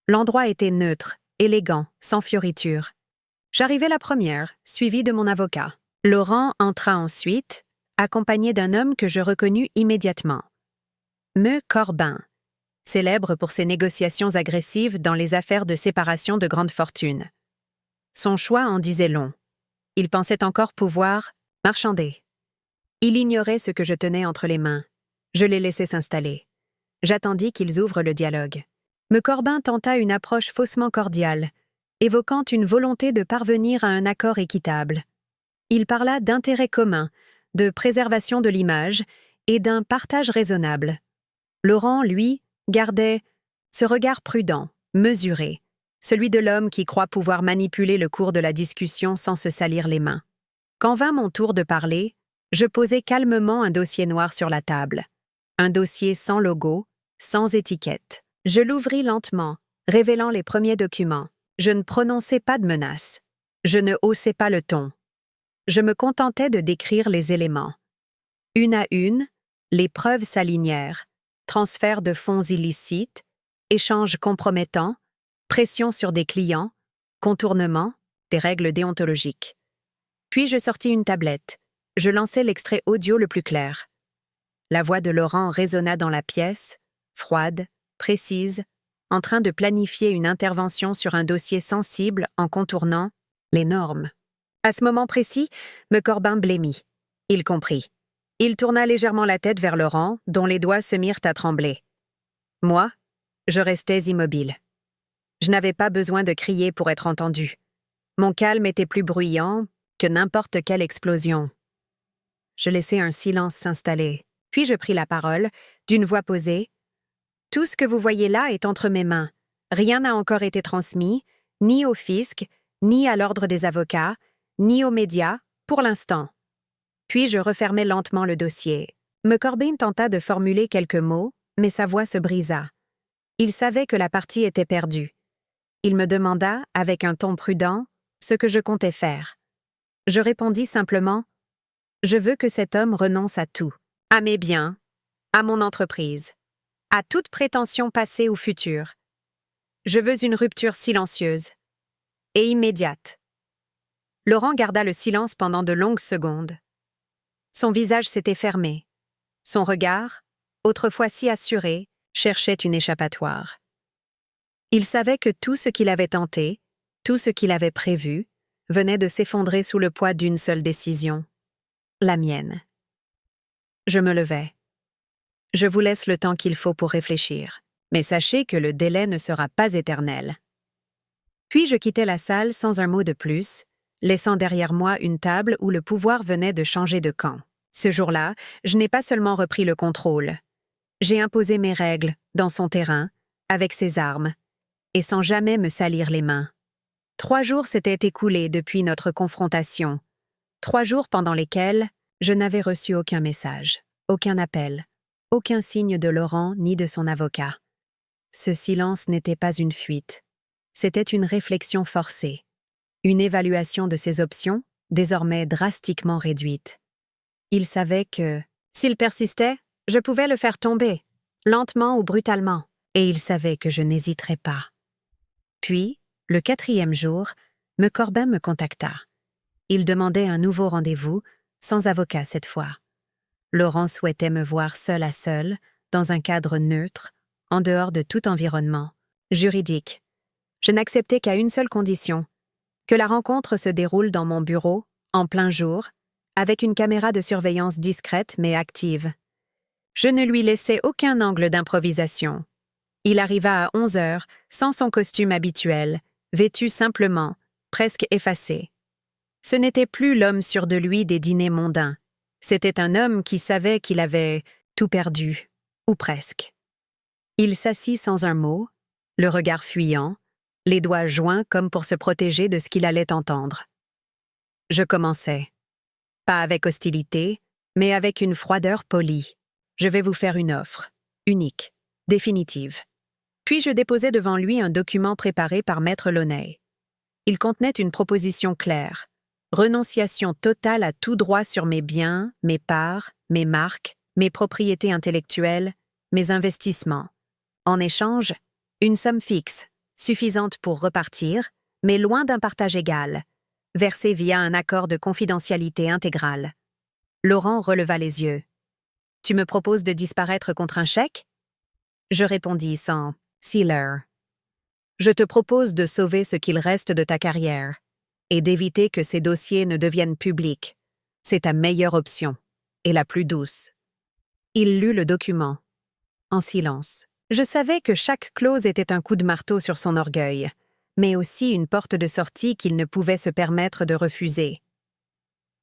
L'endroit était neutre, élégant, sans fioritures. J'arrivai la première, suivie de mon avocat. Laurent entra ensuite, accompagné d'un homme que je reconnus immédiatement. Me Corbin, célèbre pour ses négociations agressives dans les affaires de séparation de grandes fortunes. Son choix en disait long. Il pensait encore pouvoir marchander. Il ignorait ce que je tenais entre les mains. Je les laissai s'installer. J'attendis qu'ils ouvrent le dialogue. Me Corbin tenta une approche faussement cordiale, évoquant une volonté de parvenir à un accord équitable. Il parla d'intérêt commun, de préservation de l'image et d'un partage raisonnable. Laurent, lui, gardait ce regard prudent, mesuré, celui de l'homme qui croit pouvoir manipuler le cours de la discussion sans se salir les mains. Quand vint mon tour de parler, je posai calmement un dossier noir sur la table. Un dossier sans logo, sans étiquette. Je l'ouvris lentement, révélant les premiers documents. Je ne prononçai pas de menaces. Je ne haussai pas le ton. Je me contentais de décrire les éléments. Une à une, les preuves s'alignèrent. Transfert de fonds illicites, échanges compromettants, pression sur des clients, contournement, des règles déontologiques. Puis je sortis une tablette. Je lançai l'extrait audio le plus clair. La voix de Laurent résonna dans la pièce, froide, précise, en train de planifier une intervention sur un dossier sensible en contournant les normes. À ce moment précis, Me Corbin blêmit. Il comprit. Il tourna légèrement la tête vers Laurent, dont les doigts se mirent à trembler. Moi, je restais immobile. Je n'avais pas besoin de crier pour être entendu. Mon calme était plus bruyant que n'importe quelle explosion. Je laissai un silence s'installer. Puis je pris la parole, d'une voix posée. « Tout ce que vous voyez là est entre mes mains. Rien n'a encore été transmis, ni au fisc, ni à l'ordre des avocats, ni aux médias, pour l'instant. » Puis je refermai lentement le dossier. Me Corbin tenta de formuler quelques mots, mais sa voix se brisa. Il savait que la partie était perdue. Il me demanda, avec un ton prudent, ce que je comptais faire. Je répondis simplement « Je veux que cet homme renonce à tout, à mes biens, à mon entreprise, à toute prétention passée ou future. Je veux une rupture silencieuse et immédiate. » Laurent garda le silence pendant de longues secondes. Son visage s'était fermé. Son regard, autrefois si assuré, cherchait une échappatoire. Il savait que tout ce qu'il avait tenté, tout ce qu'il avait prévu, venait de s'effondrer sous le poids d'une seule décision. La mienne. Je me levai. Je vous laisse le temps qu'il faut pour réfléchir, mais sachez que le délai ne sera pas éternel. Puis je quittai la salle sans un mot de plus, laissant derrière moi une table où le pouvoir venait de changer de camp. Ce jour-là, je n'ai pas seulement repris le contrôle. J'ai imposé mes règles, dans son terrain, avec ses armes, et sans jamais me salir les mains. 3 jours s'étaient écoulés depuis notre confrontation. 3 jours pendant lesquels je n'avais reçu aucun message, aucun appel, aucun signe de Laurent ni de son avocat. Ce silence n'était pas une fuite. C'était une réflexion forcée, une évaluation de ses options, désormais drastiquement réduite. Il savait que, s'il persistait, je pouvais le faire tomber, lentement ou brutalement, et il savait que je n'hésiterais pas. Puis, le 4e jour, M. Corbin me contacta. Il demandait un nouveau rendez-vous, sans avocat cette fois. Laurent souhaitait me voir seul à seul, dans un cadre neutre, en dehors de tout environnement juridique. Je n'acceptais qu'à une seule condition, que la rencontre se déroule dans mon bureau, en plein jour, avec une caméra de surveillance discrète mais active. Je ne lui laissais aucun angle d'improvisation. Il arriva à 11 heures, sans son costume habituel, vêtu simplement, presque effacé. Ce n'était plus l'homme sûr de lui des dîners mondains. C'était un homme qui savait qu'il avait tout perdu, ou presque. Il s'assit sans un mot, le regard fuyant, les doigts joints comme pour se protéger de ce qu'il allait entendre. Je commençai. Pas avec hostilité, mais avec une froideur polie. Je vais vous faire une offre, unique, définitive. Puis je déposai devant lui un document préparé par Maître Launay. Il contenait une proposition claire, renonciation totale à tout droit sur mes biens, mes parts, mes marques, mes propriétés intellectuelles, mes investissements. En échange, une somme fixe, suffisante pour repartir, mais loin d'un partage égal, versée via un accord de confidentialité intégrale. Laurent releva les yeux. « Tu me proposes de disparaître contre un chèque ?» Je répondis sans « Sealer ». « Je te propose de sauver ce qu'il reste de ta carrière et d'éviter que ces dossiers ne deviennent publics. C'est ta meilleure option, et la plus douce. » Il lut le document. En silence. Je savais que chaque clause était un coup de marteau sur son orgueil, mais aussi une porte de sortie qu'il ne pouvait se permettre de refuser.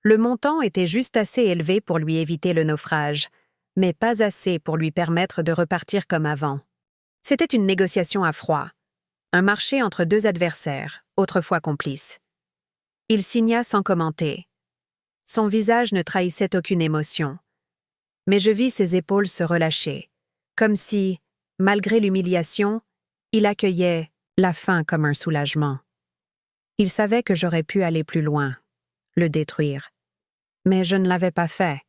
Le montant était juste assez élevé pour lui éviter le naufrage, mais pas assez pour lui permettre de repartir comme avant. C'était une négociation à froid, un marché entre 2 adversaires, autrefois complices. Il signa sans commenter. Son visage ne trahissait aucune émotion. Mais je vis ses épaules se relâcher, comme si, malgré l'humiliation, il accueillait la fin comme un soulagement. Il savait que j'aurais pu aller plus loin, le détruire. Mais je ne l'avais pas fait,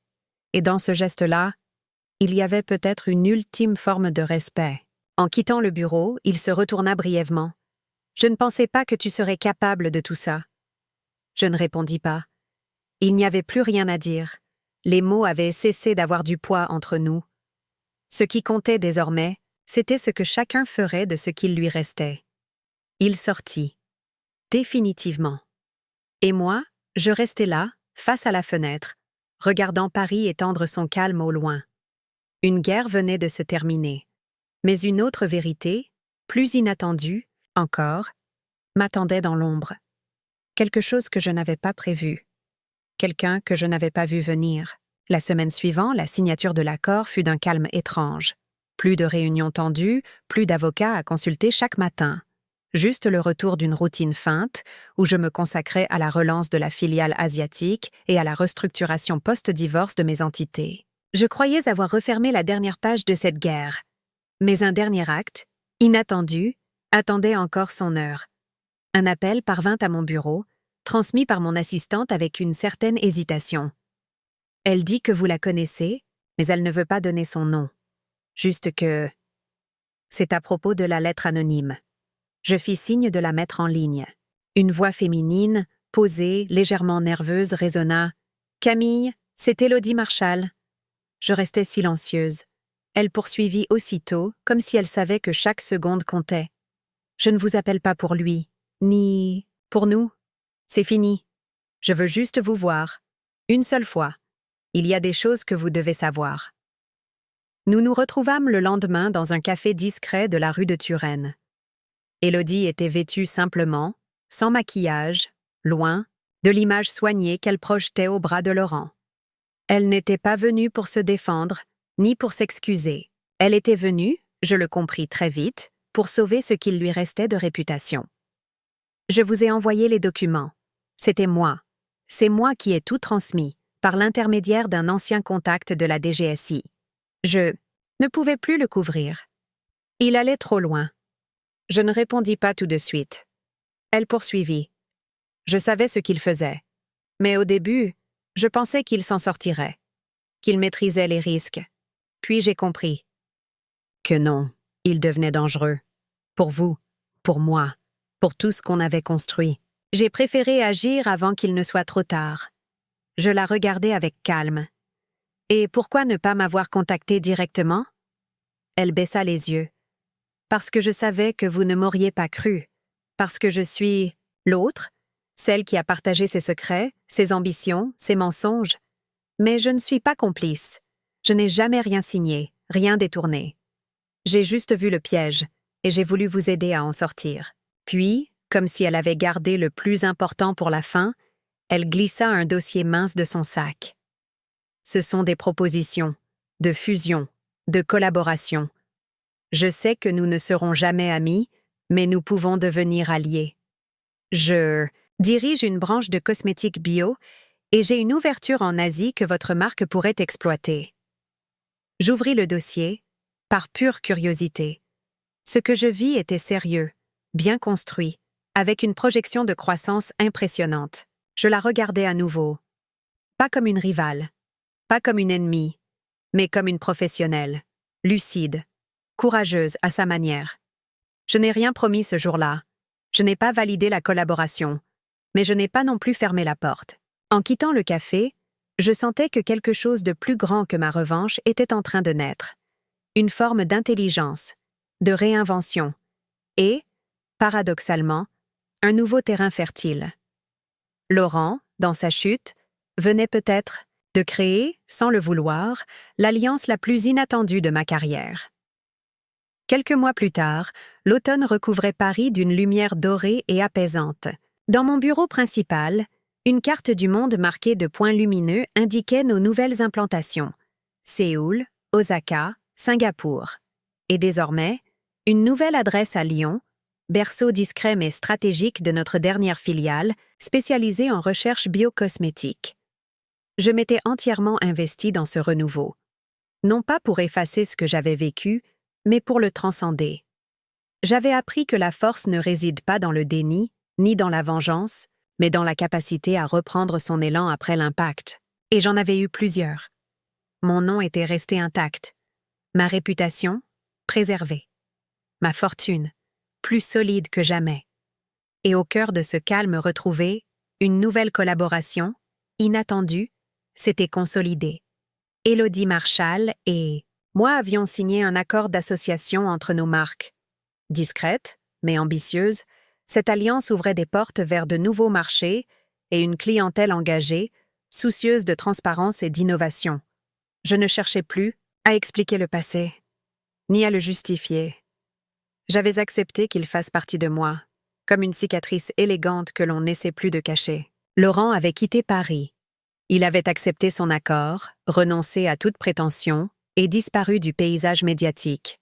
et dans ce geste-là, il y avait peut-être une ultime forme de respect. En quittant le bureau, il se retourna brièvement. « Je ne pensais pas que tu serais capable de tout ça. » Je ne répondis pas. Il n'y avait plus rien à dire. Les mots avaient cessé d'avoir du poids entre nous. Ce qui comptait désormais, c'était ce que chacun ferait de ce qu'il lui restait. Il sortit. Définitivement. Et moi, je restais là, face à la fenêtre, regardant Paris étendre son calme au loin. Une guerre venait de se terminer. Mais une autre vérité, plus inattendue, encore, m'attendait dans l'ombre. Quelque chose que je n'avais pas prévu. Quelqu'un que je n'avais pas vu venir. La semaine suivante, la signature de l'accord fut d'un calme étrange. Plus de réunions tendues, plus d'avocats à consulter chaque matin. Juste le retour d'une routine feinte, où je me consacrais à la relance de la filiale asiatique et à la restructuration post-divorce de mes entités. Je croyais avoir refermé la dernière page de cette guerre. Mais un dernier acte, inattendu, attendait encore son heure. Un appel parvint à mon bureau, transmis par mon assistante avec une certaine hésitation. Elle dit que vous la connaissez, mais elle ne veut pas donner son nom. Juste que... C'est à propos de la lettre anonyme. Je fis signe de la mettre en ligne. Une voix féminine, posée, légèrement nerveuse, résonna. « Camille, c'est Élodie Marchal. » Je restai silencieuse. Elle poursuivit aussitôt, comme si elle savait que chaque seconde comptait. « Je ne vous appelle pas pour lui, ni pour nous. C'est fini. Je veux juste vous voir. Une seule fois. Il y a des choses que vous devez savoir. » Nous nous retrouvâmes le lendemain dans un café discret de la rue de Turenne. Élodie était vêtue simplement, sans maquillage, loin, de l'image soignée qu'elle projetait au bras de Laurent. Elle n'était pas venue pour se défendre, ni pour s'excuser. Elle était venue, je le compris très vite, pour sauver ce qu'il lui restait de réputation. Je vous ai envoyé les documents. C'était moi. C'est moi qui ai tout transmis, par l'intermédiaire d'un ancien contact de la DGSI. Je ne pouvais plus le couvrir. Il allait trop loin. Je ne répondis pas tout de suite. Elle poursuivit. Je savais ce qu'il faisait. Mais au début, je pensais qu'il s'en sortirait, qu'il maîtrisait les risques. Puis j'ai compris que non, il devenait dangereux. Pour vous, pour moi, pour tout ce qu'on avait construit. J'ai préféré agir avant qu'il ne soit trop tard. Je la regardais avec calme. Et pourquoi ne pas m'avoir contacté directement? Elle baissa les yeux. Parce que je savais que vous ne m'auriez pas cru. Parce que je suis l'autre, celle qui a partagé ses secrets, ses ambitions, ses mensonges. Mais je ne suis pas complice. Je n'ai jamais rien signé, rien détourné. J'ai juste vu le piège, et j'ai voulu vous aider à en sortir. Puis, comme si elle avait gardé le plus important pour la fin, elle glissa un dossier mince de son sac. Ce sont des propositions, de fusion, de collaboration. Je sais que nous ne serons jamais amis, mais nous pouvons devenir alliés. Je dirige une branche de cosmétiques bio et j'ai une ouverture en Asie que votre marque pourrait exploiter. J'ouvris le dossier, par pure curiosité. Ce que je vis était sérieux, bien construit, avec une projection de croissance impressionnante. Je la regardais à nouveau. Pas comme une rivale, pas comme une ennemie, mais comme une professionnelle, lucide, courageuse à sa manière. Je n'ai rien promis ce jour-là. Je n'ai pas validé la collaboration, mais je n'ai pas non plus fermé la porte. En quittant le café, je sentais que quelque chose de plus grand que ma revanche était en train de naître. Une forme d'intelligence, de réinvention, et, paradoxalement, un nouveau terrain fertile. Laurent, dans sa chute, venait peut-être de créer, sans le vouloir, l'alliance la plus inattendue de ma carrière. Quelques mois plus tard, l'automne recouvrait Paris d'une lumière dorée et apaisante. Dans mon bureau principal, une carte du monde marquée de points lumineux indiquait nos nouvelles implantations. Séoul, Osaka, Singapour. Et désormais, une nouvelle adresse à Lyon, berceau discret mais stratégique de notre dernière filiale, spécialisée en recherche biocosmétique. Je m'étais entièrement investie dans ce renouveau. Non pas pour effacer ce que j'avais vécu, mais pour le transcender. J'avais appris que la force ne réside pas dans le déni, ni dans la vengeance, mais dans la capacité à reprendre son élan après l'impact. Et j'en avais eu plusieurs. Mon nom était resté intact. Ma réputation, préservée. Ma fortune, plus solide que jamais. Et au cœur de ce calme retrouvé, une nouvelle collaboration, inattendue, s'était consolidée. Élodie Marchal et moi avions signé un accord d'association entre nos marques. Discrète, mais ambitieuse, cette alliance ouvrait des portes vers de nouveaux marchés et une clientèle engagée, soucieuse de transparence et d'innovation. Je ne cherchais plus à expliquer le passé, ni à le justifier. J'avais accepté qu'il fasse partie de moi, comme une cicatrice élégante que l'on n'essaie plus de cacher. Laurent avait quitté Paris. Il avait accepté son accord, renoncé à toute prétention et disparu du paysage médiatique.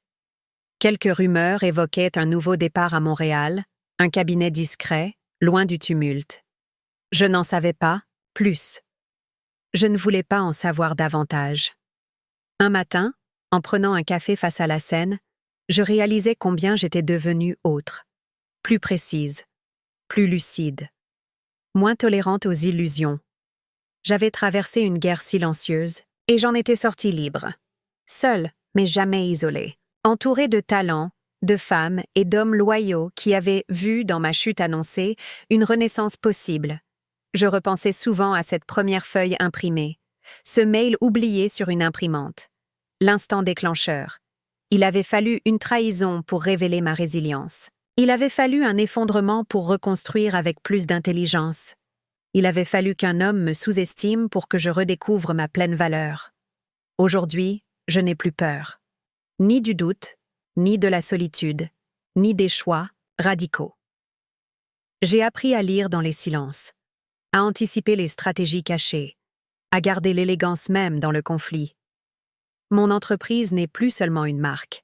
Quelques rumeurs évoquaient un nouveau départ à Montréal, un cabinet discret, loin du tumulte. Je n'en savais pas plus. Je ne voulais pas en savoir davantage. Un matin, en prenant un café face à la Seine, je réalisais combien j'étais devenue autre, plus précise, plus lucide, moins tolérante aux illusions. J'avais traversé une guerre silencieuse et j'en étais sortie libre. Seule, mais jamais isolée. Entourée de talents, de femmes et d'hommes loyaux qui avaient vu, dans ma chute annoncée, une renaissance possible. Je repensais souvent à cette première feuille imprimée, ce mail oublié sur une imprimante. L'instant déclencheur. Il avait fallu une trahison pour révéler ma résilience. Il avait fallu un effondrement pour reconstruire avec plus d'intelligence. Il avait fallu qu'un homme me sous-estime pour que je redécouvre ma pleine valeur. Aujourd'hui, je n'ai plus peur. Ni du doute, ni de la solitude, ni des choix radicaux. J'ai appris à lire dans les silences, à anticiper les stratégies cachées, à garder l'élégance même dans le conflit. Mon entreprise n'est plus seulement une marque.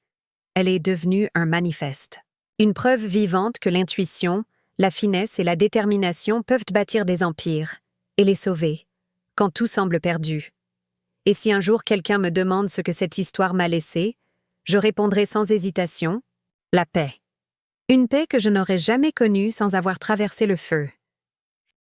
Elle est devenue un manifeste. Une preuve vivante que l'intuition, la finesse et la détermination peuvent bâtir des empires et les sauver, quand tout semble perdu. Et si un jour quelqu'un me demande ce que cette histoire m'a laissé, je répondrai sans hésitation, la paix. Une paix que je n'aurais jamais connue sans avoir traversé le feu.